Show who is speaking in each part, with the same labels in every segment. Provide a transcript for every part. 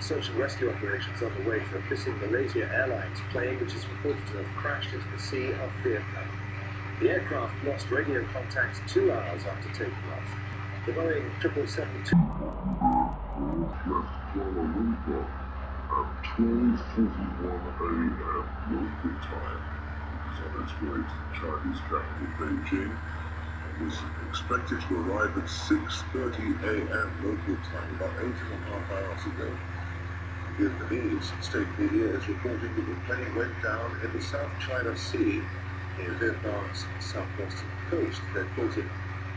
Speaker 1: search and rescue operations underway for a missing Malaysia Airlines plane which is reported to have crashed into the Sea of Vietnam. The aircraft lost radio contact 2 hours after taking off. The Boeing 777
Speaker 2: Kuala Lumpur at 12:41 a.m. local time. It was on its way to the Chinese capital Beijing and was expected to arrive at 6:30 a.m. local time, about 8.5 hours ago. Vietnamese state media is reporting that the plane went down in the South China Sea near Vietnam's southwestern coast. They're quoting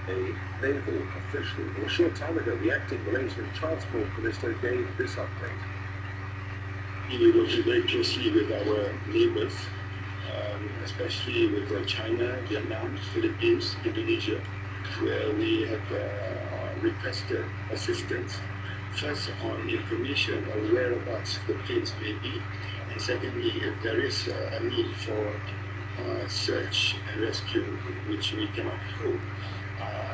Speaker 2: a naval official who a short time ago, the acting Malaysian Transport Minister, gave this update.
Speaker 3: We work very closely with our neighbors, especially with China, Vietnam, Philippines, Indonesia, where we have requested assistance, first on information on whereabouts the planes may be, and secondly, if there is a need for search and rescue, which we cannot hold.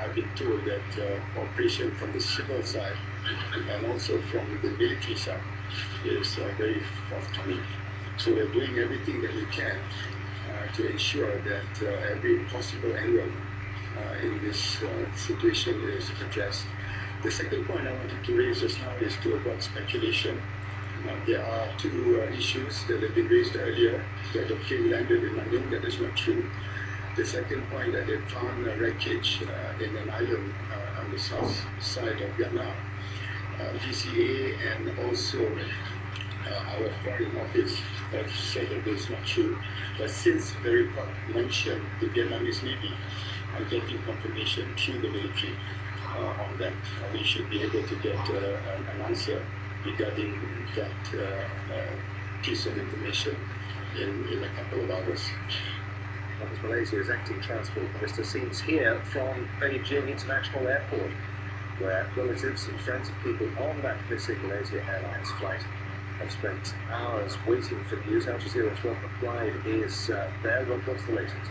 Speaker 3: I've been told that cooperation from the civil side and also from the military side is very forthcoming. So we're doing everything that we can to ensure that every possible angle in this situation is addressed. The second point I wanted to raise just now is to avoid speculation. There are two issues that have been raised earlier, that the plane landed in London. That is not true. The second point, that they found a wreckage in an island on the south side of Vietnam. VCA and also our foreign office have said that this is not true. But since the report mentioned the Vietnamese Navy, I'm getting confirmation through the military on that. We should be able to get an answer regarding that piece of information in a couple of hours.
Speaker 1: That was Malaysia's acting transport minister. Scenes here from Beijing International Airport, where relatives and friends of people on that missing Malaysia Airlines flight have spent hours waiting for news. Al Jazeera's Rob McBride is there. Rob, what's the latest?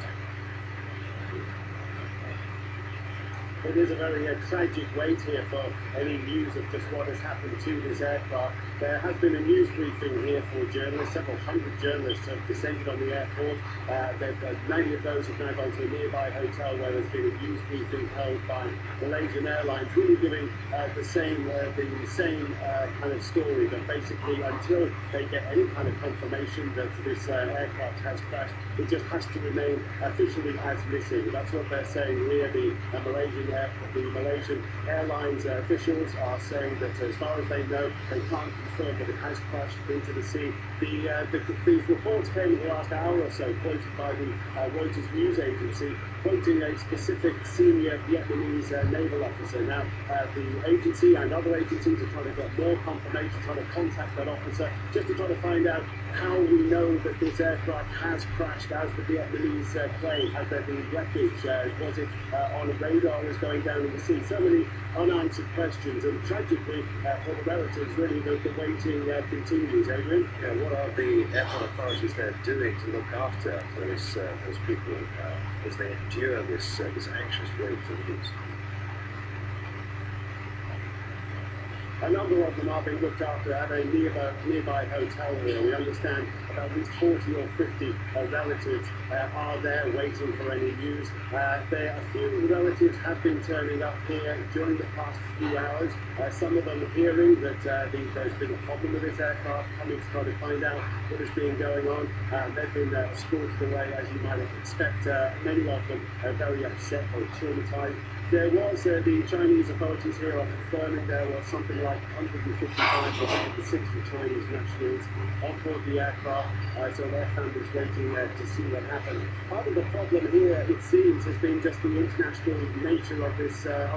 Speaker 4: It is a very tragic wait here for any news of just what has happened to this aircraft. There has been a news briefing here for journalists. Several hundred journalists have descended on the airport. Many of those have now gone to a nearby hotel where there's been a news briefing held by Malaysian Airlines, really giving the same kind of story, that basically until they get any kind of confirmation that this aircraft has crashed, it just has to remain officially as missing. That's what they're saying here. The Malaysian Airlines officials are saying that as far as they know, they can't confirm that it has crashed into the sea. These reports came in the last hour or so, quoted by the Reuters news agency, quoting a specific senior Vietnamese naval officer. Now, the agency and other agencies are trying to get more confirmation, trying to contact that officer, just to try to find out how we know that this aircraft has crashed as the Vietnamese plane. Has there been wreckage? Was it on a radar was going down in the sea? So many unanswered questions, and tragically for the relatives, really the waiting continues. Adrian?
Speaker 1: Yeah, what are the airport authorities there doing to look after those people as they endure this anxious wait for news?
Speaker 4: A number of them are being looked after at a nearby hotel here. We understand about at least 40 or 50 relatives are there waiting for any news. A few relatives have been turning up here during the past few hours. Some of them hearing that there's been a problem with this aircraft, coming to try to find out what has been going on. They've been escorted away, as you might expect. Many of them are very upset or traumatized. There was, the Chinese authorities here are confirming there was something like 155 or 160 Chinese nationals on board the aircraft, so their families waiting to see what happened. Part of the problem here, it seems, has been just the international nature of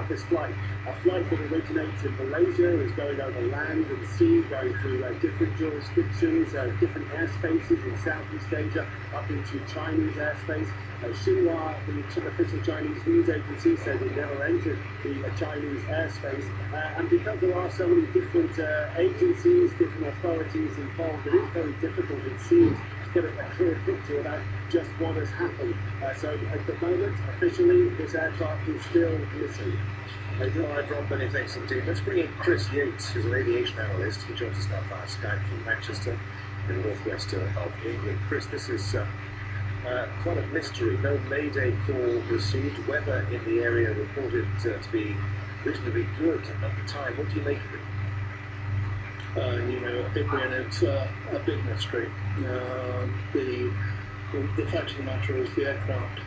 Speaker 4: this flight. A flight that originates in Malaysia is going over land and sea, going through different jurisdictions, different airspaces in Southeast Asia, up into Chinese airspace. Xinhua, the official Chinese news agency, said it never entered the Chinese airspace. And because there are so many different agencies, different authorities involved, it is very difficult, it seems, to get a clear picture about just what has happened. So at the moment, officially, this aircraft is still missing.
Speaker 1: Hi, Rob. Many thanks indeed. Let's bring in Chris Yates, who's an aviation analyst. He joins us now via Skype from Manchester, in the northwest of England. Chris, this is quite a mystery. No Mayday call received. Weather in the area reported to be reasonably good at the time. What do you make of it?
Speaker 3: Adrian, it's a big mystery. The fact of the matter is the aircraft,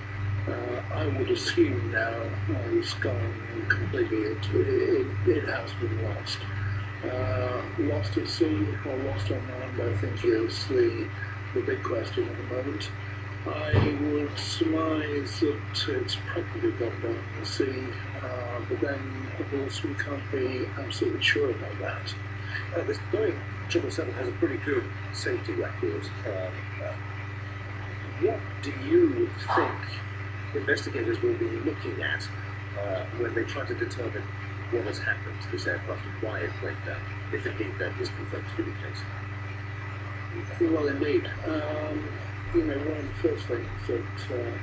Speaker 3: I would assume now, has gone completely. It has been lost. Lost at sea or lost on land, I think is the big question at the moment. I would surmise that it's probably gone down the sea, but then, of course, we can't be absolutely sure about that.
Speaker 1: This Boeing 777 has a pretty good safety record. What do you think investigators will be looking at when they try to determine what has happened to this aircraft and why it went down, if indeed that is confirmed to be the case?
Speaker 3: Well, indeed. One of the first things that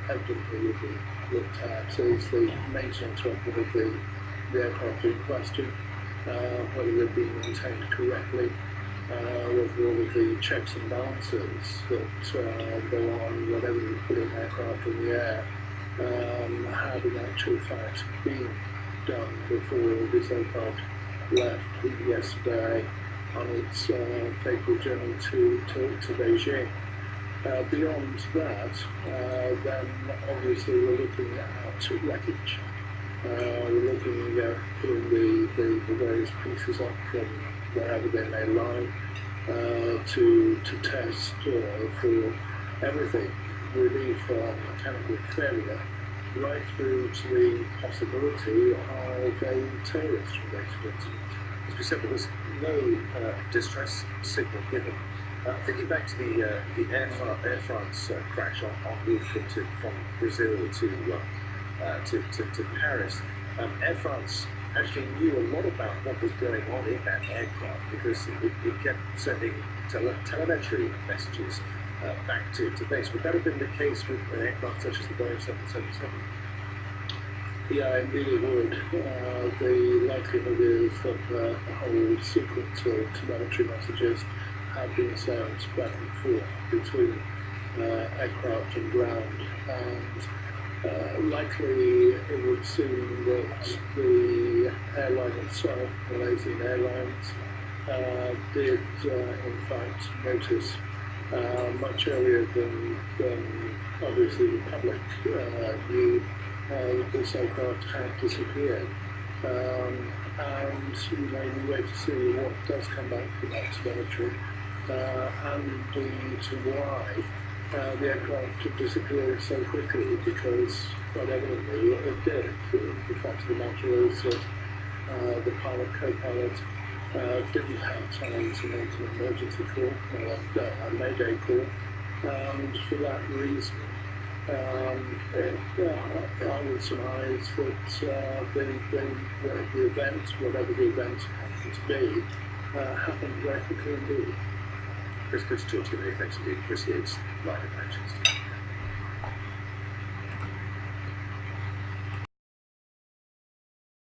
Speaker 3: evidently will be looked at is the maintenance record of the aircraft in question, whether they've been maintained correctly, whether all of the checks and balances that go on whenever you put an aircraft in the air have in actual fact been done before this aircraft left yesterday on its fateful journey to Beijing. Beyond that, then obviously we're looking at wreckage. We're looking at putting the various pieces up from wherever they may lie to test for everything, really from mechanical failure right through to the possibility of a terrorist-related incident.
Speaker 1: As we said, there was no distress signal given. Thinking back to the Air France crash en route from Brazil to Paris, Air France actually knew a lot about what was going on in that aircraft because it kept sending telemetry messages back to base. Would that have been the case with an aircraft such as the Boeing 777?
Speaker 3: Yeah, indeed it would. The likelihood is that a whole sequence of telemetry messages have been sent back and forth between aircraft and ground, and likely it would seem that the airline itself, Malaysian Airlines, did in fact notice much earlier than obviously the public knew that this aircraft had disappeared. And we may wait to see what does come back from that telemetry, and indeed to why the aircraft disappeared so quickly, because quite evidently it did. The fact of the matter is that the pilot, co-pilot, didn't have time to make an emergency call, a mayday call, and for that reason, I would surmise that the event, whatever the event happened to be, happened very quickly indeed.
Speaker 1: Chris, good to talk to you. Many thanks indeed. Chris Yates, live in Manchester.